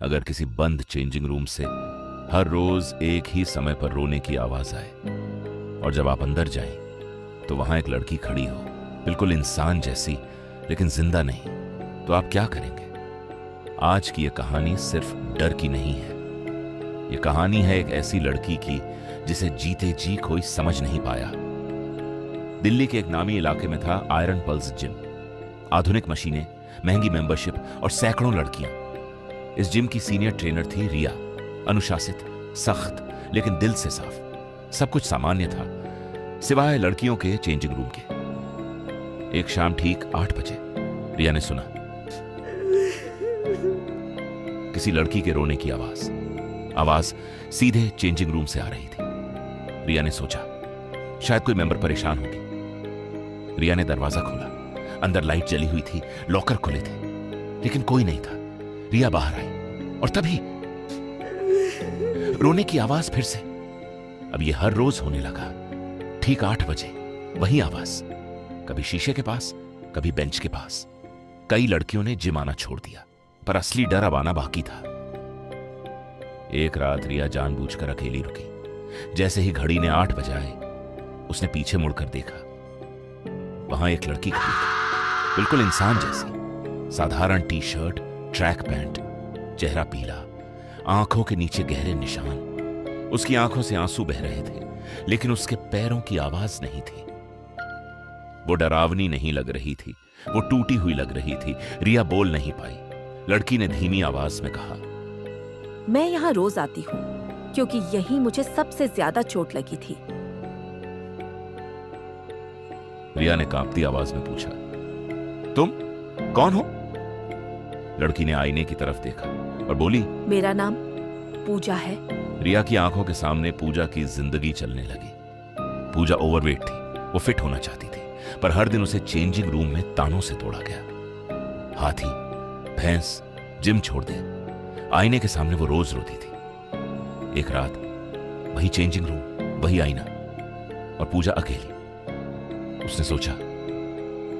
अगर किसी बंद चेंजिंग रूम से हर रोज एक ही समय पर रोने की आवाज आए और जब आप अंदर जाएं तो वहां एक लड़की खड़ी हो, बिल्कुल इंसान जैसी लेकिन जिंदा नहीं, तो आप क्या करेंगे? आज की यह कहानी सिर्फ डर की नहीं है। यह कहानी है एक ऐसी लड़की की जिसे जीते जी कोई समझ नहीं पाया। दिल्ली के एक नामी इलाके में था आयरन पल्स जिम। आधुनिक मशीनें, महंगी मेंबरशिप और सैकड़ों लड़कियां। इस जिम की सीनियर ट्रेनर थी रिया। अनुशासित, सख्त लेकिन दिल से साफ। सब कुछ सामान्य था सिवाय लड़कियों के चेंजिंग रूम के। एक शाम ठीक 8 बजे रिया ने सुना किसी लड़की के रोने की आवाज सीधे चेंजिंग रूम से आ रही थी। रिया ने सोचा शायद कोई मेंबर परेशान होगी। रिया ने दरवाजा खोला। अंदर लाइट जली हुई थी, लॉकर खुले थे, लेकिन कोई नहीं था। रिया बाहर आई और तभी रोने की आवाज फिर से। अब यह हर रोज होने लगा। ठीक 8 बजे वही आवाज, कभी शीशे के पास, कभी बेंच के पास। कई लड़कियों ने जिम आना छोड़ दिया, पर असली डर अब आना बाकी था। एक रात रिया जानबूझकर अकेली रुकी। जैसे ही घड़ी ने 8 बजाए, उसने पीछे मुड़कर देखा। वहां एक लड़की खड़ी थी, बिल्कुल इंसान जैसी। साधारण टी शर्ट, ट्रैक पैंट, चेहरा पीला, आंखों के नीचे गहरे निशान। उसकी आंखों से आंसू बह रहे थे, लेकिन उसके पैरों की आवाज नहीं थी। वो डरावनी नहीं लग रही थी, वो टूटी हुई लग रही थी। रिया बोल नहीं पाई। लड़की ने धीमी आवाज में कहा, मैं यहाँ रोज आती हूँ क्योंकि यहीं मुझे सबसे ज्यादा चोट लगी थी। रिया ने कांपती आवाज में पूछा, तुम कौन हो? लड़की ने आईने की तरफ देखा और बोली, मेरा नाम पूजा है। रिया की आंखों के सामने पूजा की जिंदगी चलने लगी। पूजा ओवरवेट थी, वो फिट होना चाहती थी, पर हर दिन उसे चेंजिंग रूम में तानों से तोड़ा गया। हाथी, भैंस, जिम छोड़ दे, आईने के सामने वो रोज रोती थी। एक रात वही चेंजिंग रूम, वही आईना और पूजा अकेली। उसने सोचा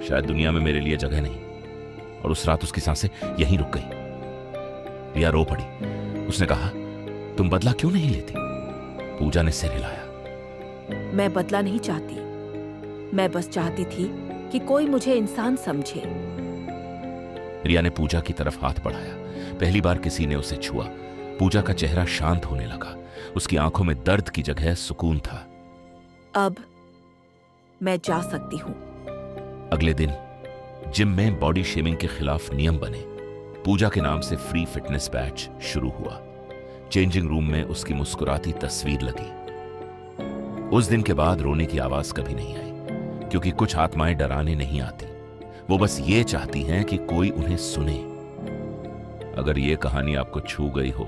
शायद दुनिया में मेरे लिए जगह नहीं, और उस रात उसकी सांसें यहीं रुक गई। रिया रो पड़ी। उसने कहा, तुम बदला क्यों नहीं लेती? पूजा ने सिर हिलाया। मैं बदला नहीं चाहती, मैं बस चाहती थी कि कोई मुझे इंसान समझे। रिया ने पूजा की तरफ हाथ बढ़ाया। पहली बार किसी ने उसे छुआ। पूजा का चेहरा शांत होने लगा। उसकी आंखों में दर्द की जगह सुकून था। अब मैं जा सकती हूँ। अगले दिन जिम में बॉडी शेमिंग के खिलाफ नियम बने। पूजा के नाम से फ्री फिटनेस बैच शुरू हुआ। चेंजिंग रूम में उसकी मुस्कुराती तस्वीर लगी। उस दिन के बाद रोने की आवाज कभी नहीं आई, क्योंकि कुछ आत्माएं डराने नहीं आती, वो बस ये चाहती हैं कि कोई उन्हें सुने। अगर ये कहानी आपको छू गई हो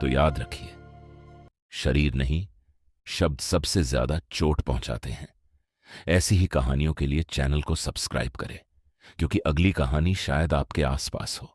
तो याद रखिए, शरीर नहीं, शब्द सबसे ज्यादा चोट पहुंचाते हैं। ऐसी ही कहानियों के लिए चैनल को सब्सक्राइब करें, क्योंकि अगली कहानी शायद आपके आसपास हो।